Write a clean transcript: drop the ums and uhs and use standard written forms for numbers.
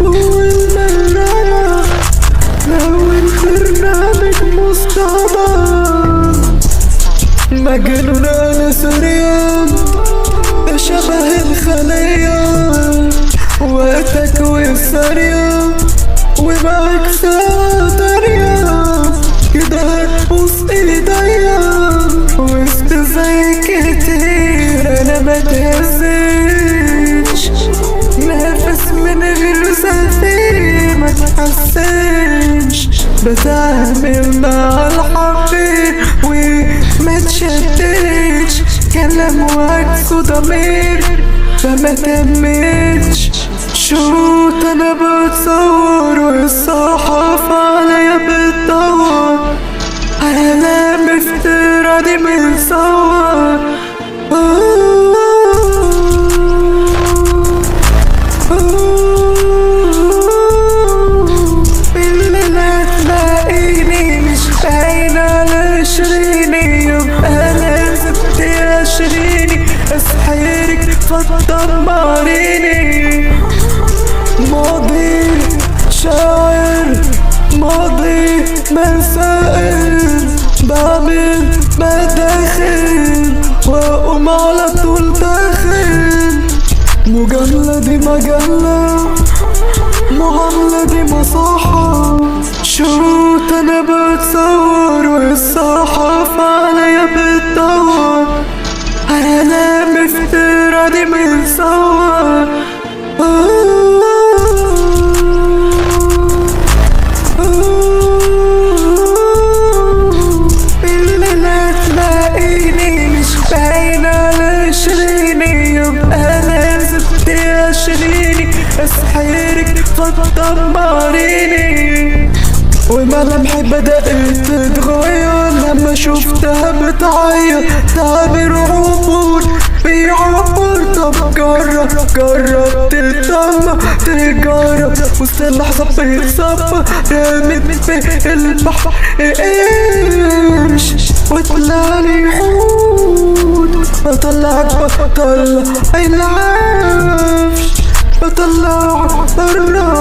والمرانة لو البرنامج مستعمل مجنون انا سريان شبه الخلية وقتك وثانية ومعك ساعة تانية كده هتبوس ايديا وسط زي كتير انا متهزش نفس من غير زفير متحسنش بتعامل مع الحقير ومتشتتش كلام وعكسه ضمير فما تمتش شوت انا بتصور والصحافة عليا بتدور على افتراضي متصور اللي لا تلاقيني مش باين على عشريني يبقى لازم تقشريني اسحرك فتدمريني ماضي شاعر ماضي مسائل بعمل مداخل واقوم على طول داخل مجاملة دي مجلة معاملة دي مصاحة شروط انا بتصور والصحافة عليا بتدور على افتراضي متصور اللي لا تلاقيني مش باين على عشريني يبقى لازم تقشريني اسحرك فتدمريني وملامحي بدأت تتغير لما شفتها بتعيط تعبير عبور بيعبر طب جرب تتطمع تجرب وسط اللحظة بيتصفى رميت في البحر قرش وطلعلي حوت بطلعك بطلع العفش بطلعك برا